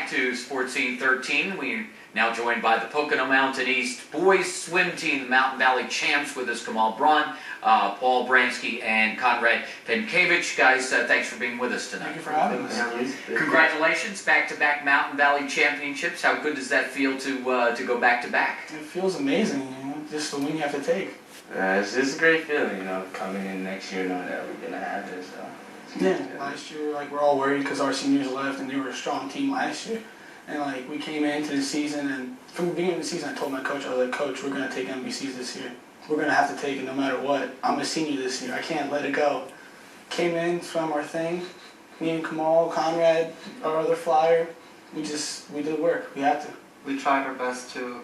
back to Sports Scene 13. We're now joined by the Pocono Mountain East boys swim team, the Mountain Valley champs, with us Kamal Braun, Paul Bransky, and Conrad Penkevich. Guys, thanks for being with us tonight. Thank you for having us. Congratulations, back-to-back Mountain Valley championships. How good does that feel to go back-to-back? It feels amazing, you know, just the win you have to take. It's a great feeling, you know, coming in next year knowing that we're gonna have this. Yeah, last year, we're all worried because our seniors left and they were a strong team last year. And, we came into the season, and from the beginning of the season, I told my coach, I was like, Coach, we're going to take MVCs this year. We're going to have to take it no matter what. I'm a senior this year. I can't let it go. Came in, swam our thing. Me and Kamal, Conrad, our other flyer, we did work. We had to. We tried our best to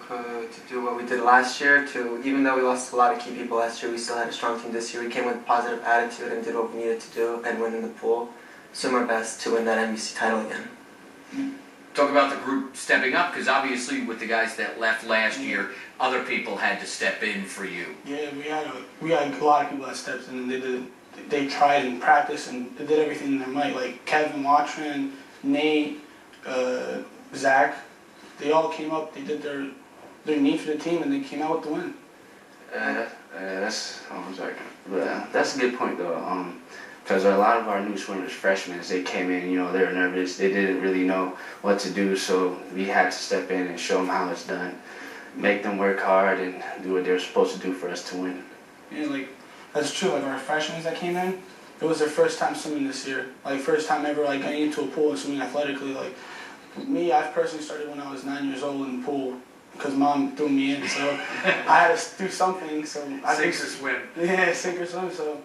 do what we did last year. Even though we lost a lot of key people last year, we still had a strong team this year. We came with a positive attitude and did what we needed to do and win in the pool. Swim our best to win that NBC title again. Talk about the group stepping up, because obviously with the guys that left last year, other people had to step in for you. Yeah, we had a lot of people that stepped in, and they tried and practiced and they did everything in their might. Like Kevin Watchman, Nate, Zach. They all came up, they did their need for the team, and they came out with the win. That's a good point though, because a lot of our new swimmers, freshmen, they came in, you know, they were nervous, they didn't really know what to do, so we had to step in and show them how it's done, make them work hard and do what they were supposed to do for us to win. Yeah, that's true. Our freshmen that came in, it was their first time swimming this year. First time ever getting into a pool and swimming athletically. Me, I personally started when I was 9 years old in the pool because Mom threw me in, so I had to do something. So Sink or swim. Yeah, sink or swim. So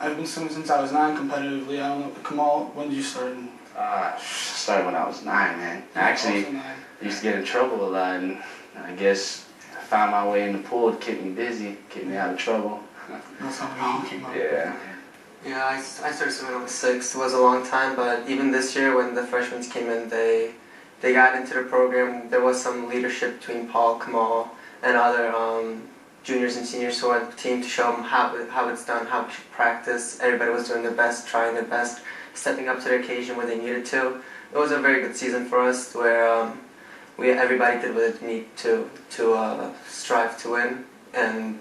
I've been swimming since I was 9 competitively. I don't know, Kamal, when did you start? I started when I was 9, man. I actually used to get in trouble a lot, and I guess I found my way in the pool to keep me busy, keep me out of trouble. That's how we came up. Yeah. Yeah, I started swimming when I was 6. It was a long time, but even this year when the freshmen came in, they got into the program. There was some leadership between Paul, Kamal, and other juniors and seniors who were on the team to show them how it's done, how we should practice. Everybody was doing their best, trying their best, stepping up to the occasion where they needed to. It was a very good season for us, where everybody did what they need to strive to win and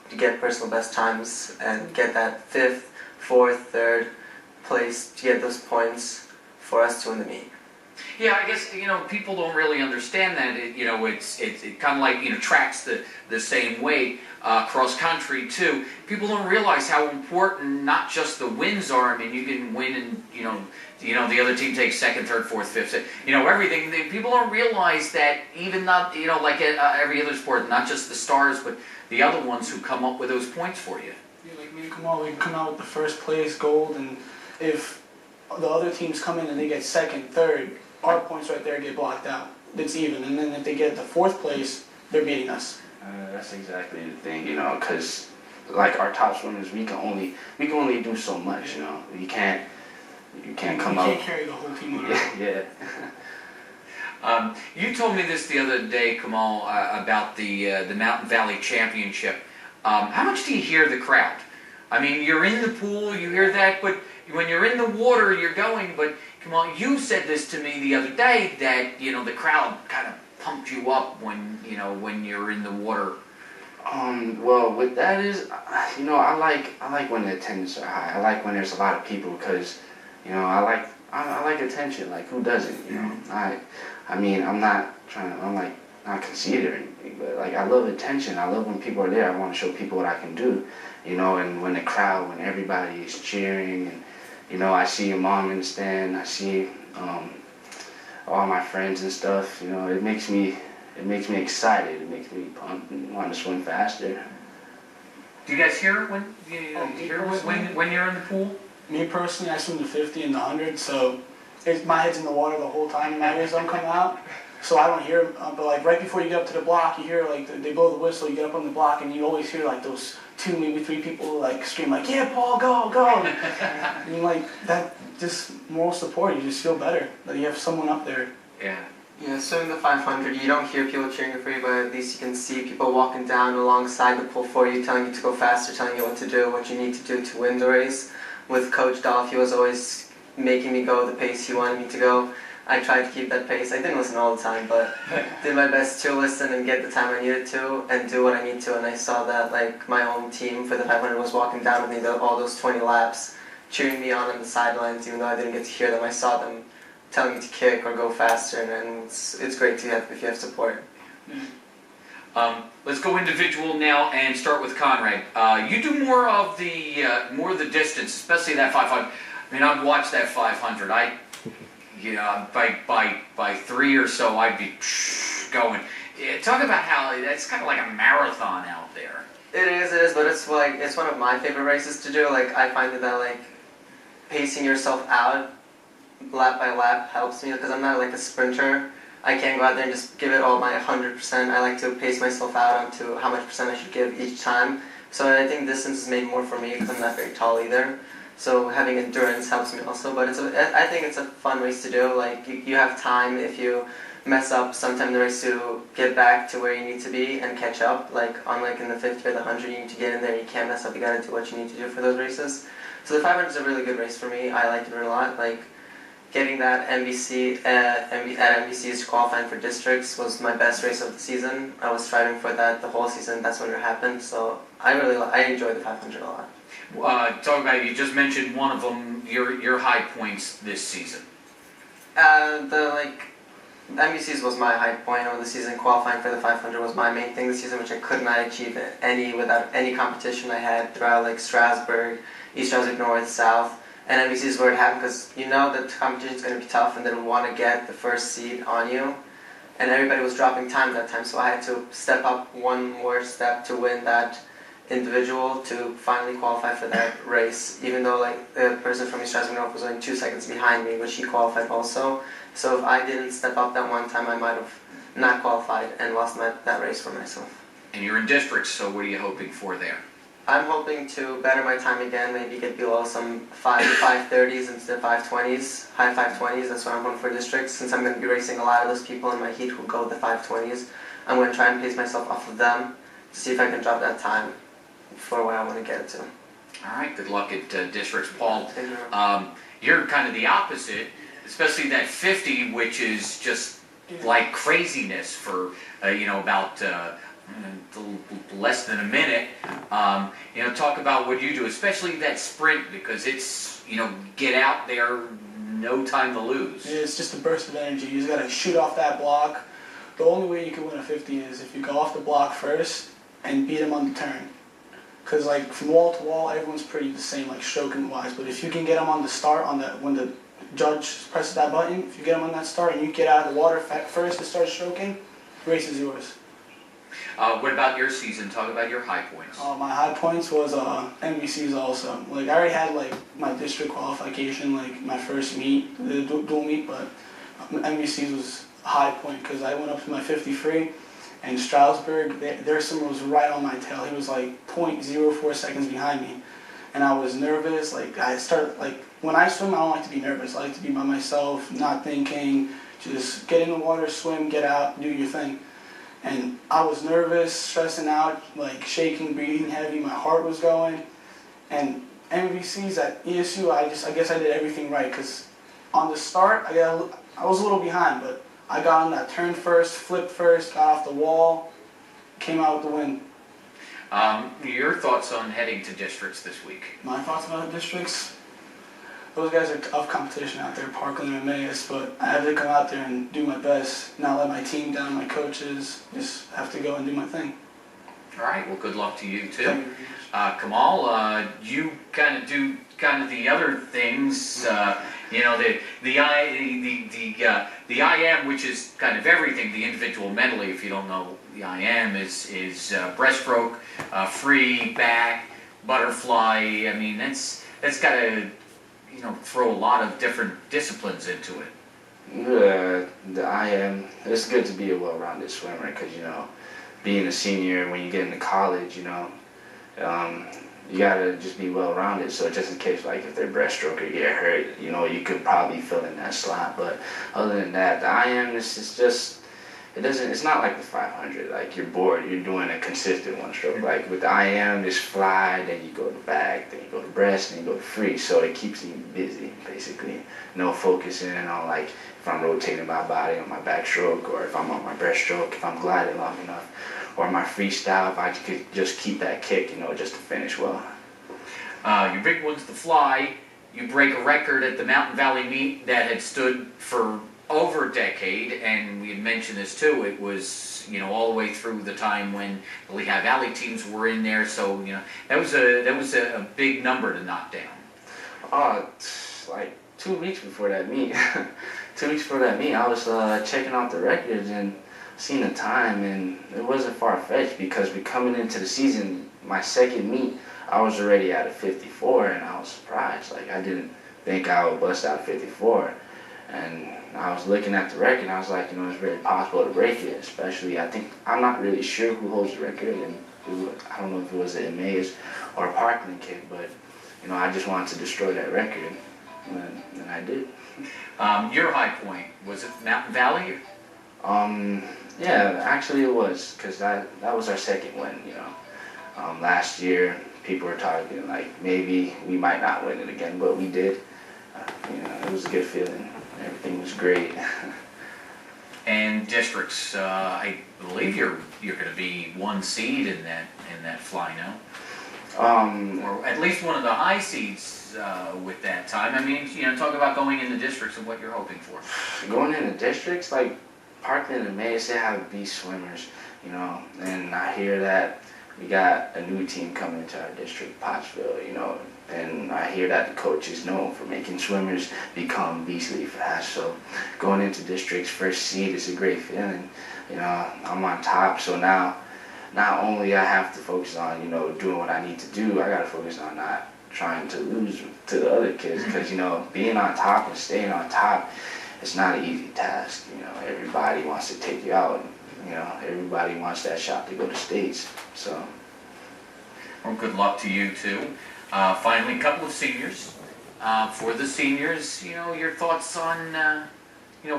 to get personal best times and get that 5th, 4th, 3rd place to get those points for us to win the meet. Yeah, I guess, people don't really understand that. It kind of tracks the same way. Cross country too. People don't realize how important not just the wins are. I mean, you can win and the other team takes 2nd, 3rd, 4th, 5th. Everything. People don't realize that even not like every other sport, not just the stars, but the other ones who come up with those points for you. Yeah, like me and Kamal, we come out with the first place gold, and if the other teams come in and they get 2nd, 3rd, our points right there get blocked out. It's even, and then if they get the 4th place, they're beating us. That's exactly the thing, because our top swimmers, we can only do so much, You can't come out. You can't carry the whole team around. Yeah. You told me this the other day, Kamal, about the Mountain Valley Championship. How much do you hear the crowd? I mean, you're in the pool, you hear that, but when you're in the water, you're going. But Kamal, you said this to me the other day that the crowd kind of pumped you up when you're in the water. Well, what that is, I like when the attendance are high. I like when there's a lot of people because, I like attention. Like, who doesn't? I'm not conceited or anything, but I love attention. I love when people are there. I want to show people what I can do, and when the crowd, when everybody is cheering, and I see your mom in the stand, I see all my friends and stuff. It makes me excited. It makes me pumped and want to swim faster. Do you guys hear it when you're in the pool? Me personally, I swim the 50 and the 100, so my head's in the water the whole time, and my ears don't come out. So I don't hear, but right before you get up to the block, you hear they blow the whistle. You get up on the block, and you always hear those 2, maybe 3 people scream "Yeah, Paul, go, go!" And that just moral support. You just feel better that you have someone up there. Yeah. Yeah, swimming the 500, you don't hear people cheering for you, but at least you can see people walking down alongside the pool for you, telling you to go faster, telling you what to do, what you need to do to win the race. With Coach Dolph, he was always making me go the pace he wanted me to go. I tried to keep that pace. I didn't listen all the time, but did my best to listen and get the time I needed to and do what I need to. And I saw that like my own team for the 500 was walking down with me all those 20 laps, cheering me on the sidelines, even though I didn't get to hear them. I saw them telling me to kick or go faster, and it's great to have if you have support. Let's go individual now and start with Conrad. You do more of the distance, especially that 500. I mean, I've watched that 500. By 3 or so, I'd be going. Yeah, talk about how that's kind of like a marathon out there. It is, but it's one of my favorite races to do. Like I find that like pacing yourself out lap by lap helps me because I'm not like a sprinter. I can't go out there and just give it all my 100%. I like to pace myself out onto how much percent I should give each time. So I think distance is made more for me because I'm not very tall either. So having endurance helps me also. But I think it's a fun race to do. Like you have time if you mess up sometime in the race to get back to where you need to be and catch up. Like unlike in the 50 or the 100, you need to get in there. You can't mess up. You got to do what you need to do for those races. So the 500 is a really good race for me. I like it a lot. Like getting that MVC at MVC's qualifying for districts was my best race of the season. I was striving for that the whole season. That's when it happened. So I enjoy the 500 a lot. Talk about, you just mentioned one of them, your high points this season. MVC's was my high point of the season. Qualifying for the 500 was my main thing this season, which I could not achieve without any competition I had throughout like Strasbourg, East Strasbourg North, South. And MVC is where it happened because you know that the competition is going to be tough and they don't want to get the first seed on you. And everybody was dropping time that time, so I had to step up one more step to win that individual to finally qualify for that race, even though like the person from East Strasbourg North was only 2 seconds behind me, but she qualified also. So if I didn't step up that one time, I might have not qualified and lost that race for myself. And you're in districts, so what are you hoping for there? I'm hoping to better my time again, maybe get below some 5:30s instead of 5:20s, high 5:20s. That's what I'm hoping for districts. Since I'm going to be racing a lot of those people in my heat who go the 5:20s, I'm going to try and pace myself off of them to see if I can drop that time for where I want to get it to. All right, good luck at districts, Paul. You're kind of the opposite, especially that 50, which is just like craziness for about less than a minute. Talk about what you do, especially that sprint, because it's get out there, no time to lose. It's just a burst of energy. You just gotta shoot off that block. The only way you can win a 50 is if you go off the block first and beat them on the turn. Because like from wall to wall, everyone's pretty the same, like stroking wise. But if you can get them on the start, when the judge presses that button, if you get them on that start and you get out of the water first to start stroking, the race is yours. What about your season? Talk about your high points. My high points was MVCs also. Like I already had like my district qualification, like my first meet, the dual meet, but MVCs was a high point because I went up to my 53, and Strasbourg, their swimmer was right on my tail. He was like 0.04 seconds behind me, and I was nervous. Like when I swim, I don't like to be nervous. I like to be by myself, not thinking, just get in the water, swim, get out, do your thing. And I was nervous, stressing out, like shaking, breathing heavy, my heart was going. And MVCs at ESU, I guess I did everything right, because on the start, I was a little behind, but I got on that turn first, flipped first, got off the wall, came out with the win. Your thoughts on heading to districts this week? My thoughts about the districts? Those guys are tough competition out there, Parkland and Emmaus, but I have to come out there and do my best, not let my team down, my coaches, just have to go and do my thing. All right, well, good luck to you too. Kamal, you kind of do the other things, the IM, which is kind of everything, the individual medley, if you don't know, the IM is breaststroke, free, back, butterfly. I mean, that's got to throw a lot of different disciplines into it. The IM, it's good to be a well-rounded swimmer because, being a senior, when you get into college, you gotta just be well-rounded. So just in case, like, if their breaststroker get hurt, you could probably fill in that slot. But other than that, the IM is just, it's not like the 500, like you're bored, you're doing a consistent one stroke. Like with the IM, just fly, then you go to back, then you go to breast, then you go to free. So it keeps you busy, basically. No focusing on like if I'm rotating my body on my backstroke, or if I'm on my breaststroke, if I'm gliding long enough, or my freestyle, if I could just keep that kick, just to finish well. Your big one's the fly. You break a record at the Mountain Valley meet that had stood for over a decade, and we had mentioned this too. It was, all the way through the time when the Lehigh Valley teams were in there. So, that was a big number to knock down. Like 2 weeks before that meet, 2 weeks before that meet, I was checking out the records and seeing the time, and it wasn't far-fetched because we coming into the season, my second meet, I was already at a 54, and I was surprised. Like, I didn't think I would bust out 54. And I was looking at the record, and I was like, it's very possible to break it, especially, I'm not really sure who holds the record, and I don't know if it was the Emmaus or a Parkland kid, but, I just wanted to destroy that record, and I did. Your high point, was it Mountain Valley? Yeah, actually it was, because that was our second win, Last year, people were talking like maybe we might not win it again, but we did. It was a good feeling. Everything was great. And districts, I believe you're going to be 1 seed in that fly now. Or at least one of the high seeds with that time. I mean, talk about going into districts and what you're hoping for. Going into districts, like Parkland and Mays, they have beast swimmers, and I hear that we got a new team coming into our district, Pottsville, and I hear that the coach is known for making swimmers become beastly fast. So going into districts, first seed is a great feeling. I'm on top, so now not only I have to focus on, doing what I need to do, I got to focus on not trying to lose to the other kids, because, being on top and staying on top, it's not an easy task. Everybody wants to take you out. Everybody wants that shot to go to states. So. Well, good luck to you too. Finally, a couple of seniors. For the seniors, your thoughts on,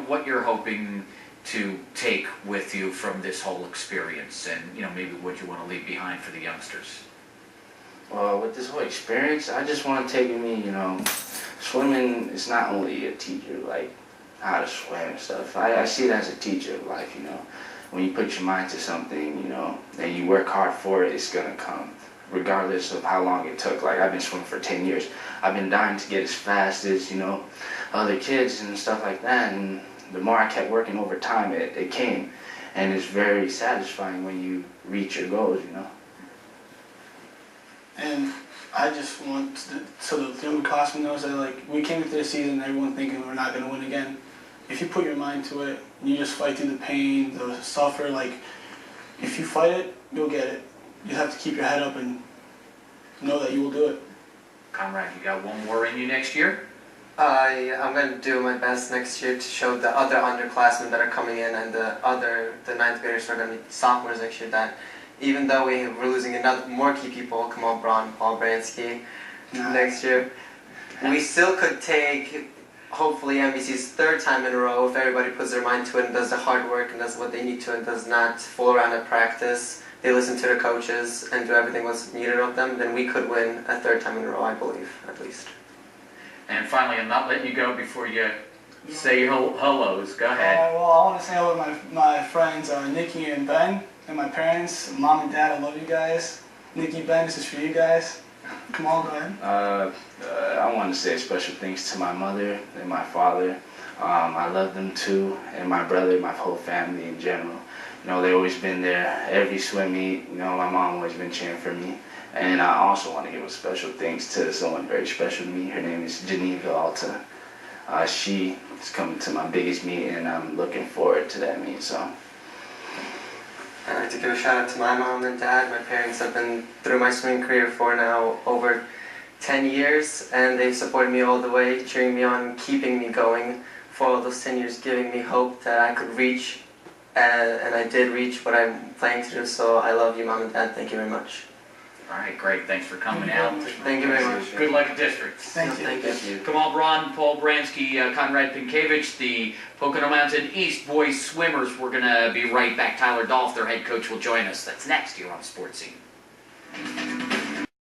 what you're hoping to take with you from this whole experience, and maybe what you want to leave behind for the youngsters. Well, with this whole experience, I just want to take with me, swimming is not only a teacher, like how to swim and stuff. I see it as a teacher of life. When you put your mind to something, and you work hard for it, it's gonna come, regardless of how long it took. Like, I've been swimming for 10 years. I've been dying to get as fast as, other kids and stuff like that. And the more I kept working over time, it came. And it's very satisfying when you reach your goals, And I just want so the younger classmen knows that, like, we came into this season, everyone thinking we're not going to win again. If you put your mind to it, you just fight through the pain, the suffer, like, if you fight it, you'll get it. You have to keep your head up and know that you will do it. Conrad, you got one more in you next year? I'm going to do my best next year to show the other underclassmen that are coming in and the ninth graders who are going to be sophomores next year that even though we're losing more key people, Kamal Braun, Paul Bransky, next year, we still could take hopefully MVC's third time in a row if everybody puts their mind to it and does the hard work and does what they need to and does not fool around at practice. They listen to the coaches and do everything what's needed of them, then we could win a third time in a row, I believe, at least. And finally, I'm not letting you go before you say your hellos. Go ahead. Well, I want to say hello to my friends, Nikki and Ben, and my parents, Mom and Dad. I love you guys. Nikki, Ben, this is for you guys. Come on, go ahead. I want to say special thanks to my mother and my father. I love them too, and my brother, my whole family in general. They've always been there every swim meet. My mom always been cheering for me. And I also want to give a special thanks to someone very special to me. Her name is Geneva Alta. She is coming to my biggest meet, and I'm looking forward to that meet. So. I'd like to give a shout out to my mom and dad. My parents have been through my swimming career for now over 10 years, and they've supported me all the way, cheering me on, keeping me going for all those 10 years, giving me hope that I could reach, and I did reach what I'm planning to do. So I love you, Mom and Dad. Thank you very much. All right, great. Thanks for coming Thank you out. very much. Thank you very much. Good luck at districts. Thank you. Thank you. Kamal Braun, Paul Bransky, Conrad Pinkevich, the Pocono Mountain East boys swimmers. We're going to be right back. Tyler Dolph, their head coach, will join us. That's next here on Sports Scene.